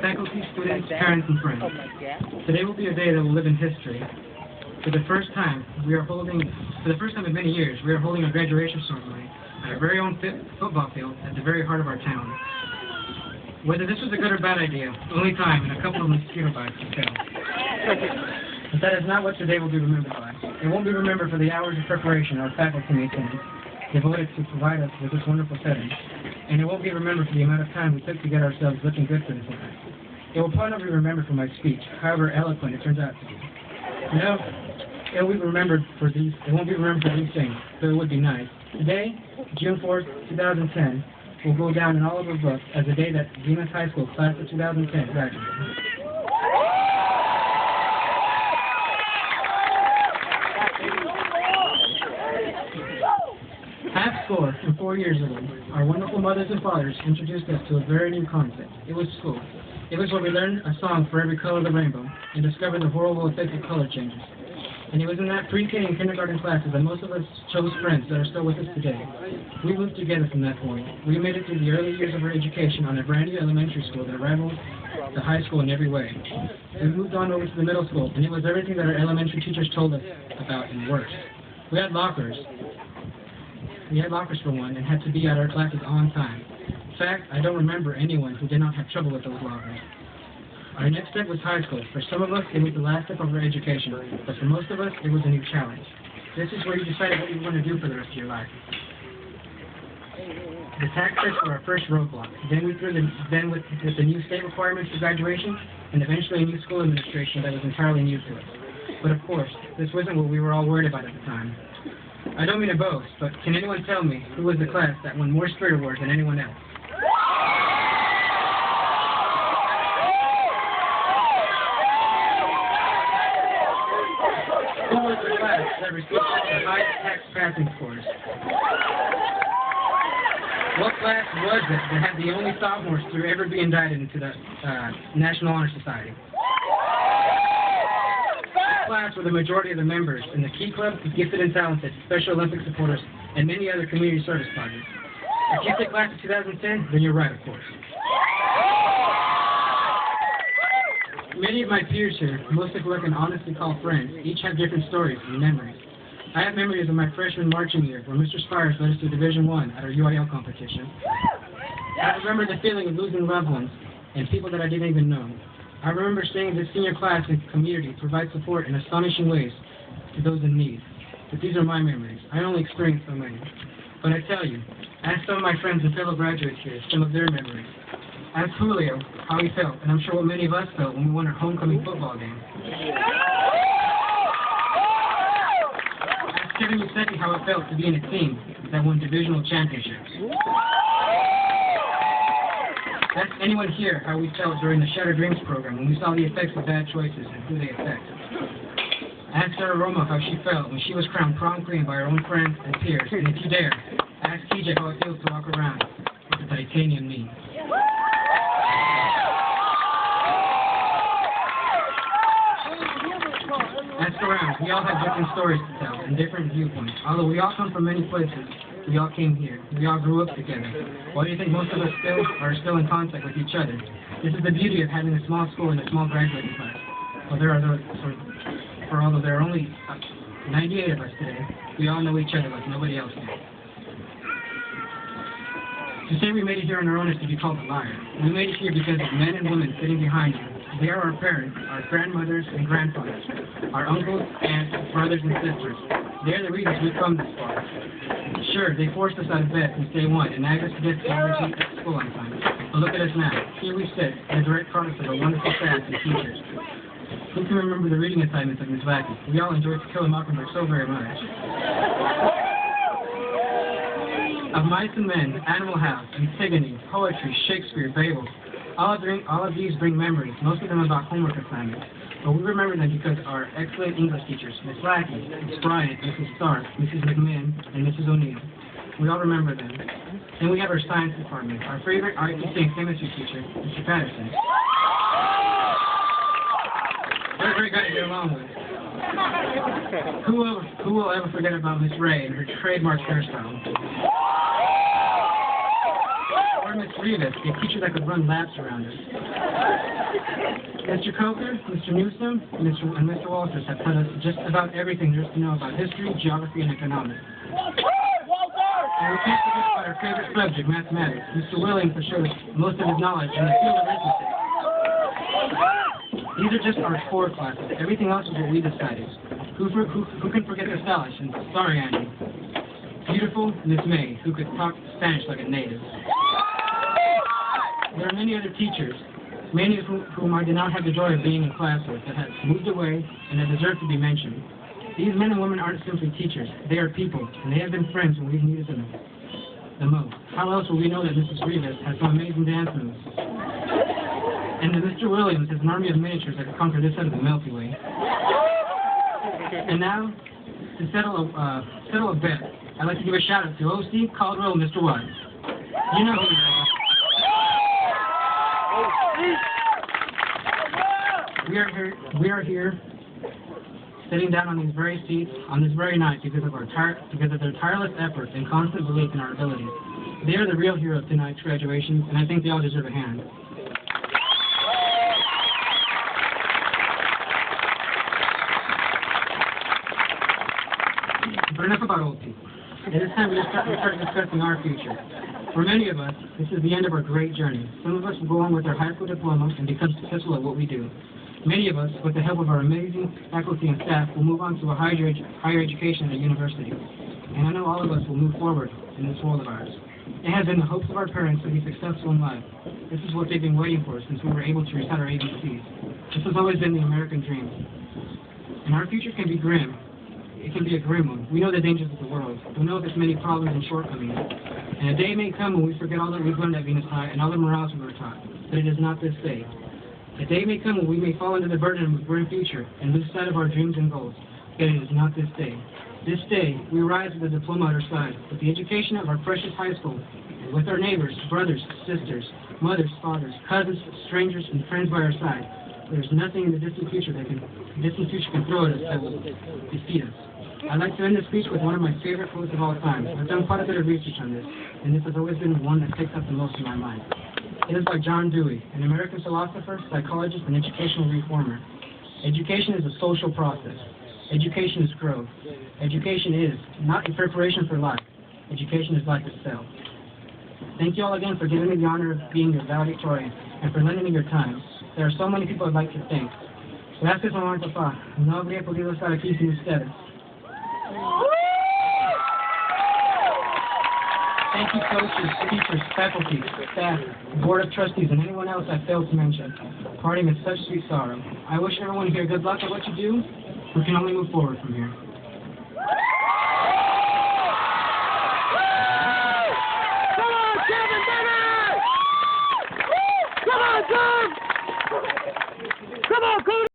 faculty, students, parents, and friends. Today will be a day that will live in history. For the first time in many years, we are holding a graduation ceremony at our very own football field at the very heart of our town. Whether this was a good or bad idea, only time and a couple of mosquito bites will tell. But that is not what today will be remembered by. It won't be remembered for the hours of preparation our faculty maintained, devoted to provide us with this wonderful setting. And it won't be remembered for the amount of time we took to get ourselves looking good for this event. It will probably not be remembered for my speech, however eloquent it turns out to be. No, it won't be remembered for these things, though it would be nice. Today, June 4th, 2010, will go down in all of our books as the day that Zenith High School class of 2010 graduated. Half-score and 4 years ago, our wonderful mothers and fathers introduced us to a very new concept. It was school. It was where we learned a song for every color of the rainbow and discovered the horrible effects of color changes. And it was in that pre-K and kindergarten classes that most of us chose friends that are still with us today. We moved together from that point. We made it through the early years of our education on a brand new elementary school that rivaled the high school in every way. We moved on over to the middle school, and it was everything that our elementary teachers told us about and worse. We had lockers. We had lockers for one and had to be at our classes on time. In fact, I don't remember anyone who did not have trouble with those lockers. Our next step was high school. For some of us, it was the last step of our education, but for most of us, it was a new challenge. This is where you decided what you want to do for the rest of your life. The tax tests were our first roadblock. Then with the new state requirements for graduation, and eventually a new school administration that was entirely new to us. But of course, this wasn't what we were all worried about at the time. I don't mean to boast, but can anyone tell me who was the class that won more Spirit Awards than anyone else? Who was the class that received the highest tax passing scores? What class was it that had the only sophomores to ever be indicted into the National Honor Society? Class were the majority of the members in the Key Club, Gifted and Talented, Special Olympic Supporters, and many other community service projects. If you say class of 2010, then you're right, of course. Many of my peers here, most of who I can honestly call friends, each have different stories and memories. I have memories of my freshman marching year, where Mr. Spires led us to Division I at our UIL competition. I remember the feeling of losing loved ones and people that I didn't even know. I remember seeing this senior class and community provide support in astonishing ways to those in need. But these are my memories. I only experienced so many. But I tell you, ask some of my friends and fellow graduates here some of their memories. Ask Julio how he felt, and I'm sure what many of us felt when we won our homecoming football game. Ask Kevin Musecki how it felt to be in a team that won divisional championships. Ask anyone here how we felt during the Shattered Dreams program when we saw the effects of bad choices and who they affect. Ask Sarah Roma how she felt when she was crowned prom queen by her own friends and peers. And if you dare, ask TJ how it feels to walk around with a titanium knee. Ask around. We all have different stories to tell and different viewpoints. Although we all come from many places, we all came here. We all grew up together. Why do you think most of us are still in contact with each other? This is the beauty of having a small school and a small graduating class. Although there are only 98 of us today, we all know each other like nobody else did. To say we made it here on our own is to be called a liar. We made it here because of men and women sitting behind you. They are our parents, our grandmothers and grandfathers, our uncles, aunts, brothers and sisters. They are the reasons we've come this far. Sure, they forced us out of bed since day one and nagged us to get to school on time. But look at us now. Here we sit, the direct products of our wonderful staff and teachers. Who can remember the reading assignments of Ms. Wacky? We all enjoyed To Kill a Mockingbird so very much. Of Mice and Men, Animal House, Antigone, poetry, Shakespeare, Babel. All of these bring memories, most of them about homework assignments. But we remember them because our excellent English teachers, Ms. Lackey, Ms. Bryant, Mrs. Stark, Mrs. McMahon, and Mrs. O'Neill. We all remember them. Then we have our science department, our favorite RTC and chemistry teacher, Mr. Patterson. What a great guy to get along with. Who will ever forget about Miss Ray and her trademark hairstyle? Or our Miss Rivas, a teacher that could run laps around us. Mr. Coker, Mr. Newsom, and Mr. Walters have taught us just about everything there is to know about history, geography, and economics. And we can't forget about our favorite subject, mathematics. Mr. Williams has showed us most of his knowledge in the field of arithmetic. These are just our core classes. Everything else is what we decided. Who can forget the stylish and sorry Andy? Beautiful Miss May, who could talk Spanish like a native. There are many other teachers, many of whom I did not have the joy of being in class with, that have moved away and that deserve to be mentioned. These men and women aren't simply teachers. They are people, and they have been friends when we've needed them the most. How else will we know that Mrs. Rivas has some amazing dance moves? And that Mr. Williams has an army of miniatures that can conquer this side of the Milky Way. And now, to settle a bet, I'd like to give a shout out to O.C. Caldwell and Mr. Watts. You know who you are. We are here, sitting down on these very seats, on this very night, because of their tireless efforts and constant belief in our abilities. They are the real hero of tonight's graduations, and I think they all deserve a hand. But enough about old people. It is time we start discussing our future. For many of us, this is the end of our great journey. Some of us will go on with our high school diploma and become successful at what we do. Many of us, with the help of our amazing faculty and staff, will move on to a higher education at a university. And I know all of us will move forward in this world of ours. It has been the hopes of our parents to be successful in life. This is what they've been waiting for since we were able to recite our ABCs. This has always been the American dream. And our future can be grim. It can be a grim one. We know the dangers of the world. We know there's many problems and shortcomings. And a day may come when we forget all that we've learned at Venus High and all the morals we were taught. But it is not this day. A day may come when we may fall into the burden of a grim future and lose sight of our dreams and goals. Yet it is not this day. This day, we rise with a diploma at our side, with the education of our precious high school, and with our neighbors, brothers, sisters, mothers, fathers, cousins, strangers, and friends by our side. There's nothing in the distant future can throw at us that will defeat us. I'd like to end this speech with one of my favorite quotes of all time. I've done quite a bit of research on this, and this has always been the one that sticks up the most in my mind. It is by John Dewey, an American philosopher, psychologist, and educational reformer. Education is a social process. Education is growth. Education is not a preparation for life. Education is life itself. Thank you all again for giving me the honor of being your valedictorian and for lending me your time. There are so many people I'd like to thank. Gracias, mamá y papá. No habría podido estar aquí sin ustedes. Thank you, coaches, teachers, faculty, staff, board of trustees, and anyone else I failed to mention. Parting is such sweet sorrow. I wish everyone here good luck at what you do. We can only move forward from here. Come on, Kevin, baby! Come on, Tom! Come on, Cody!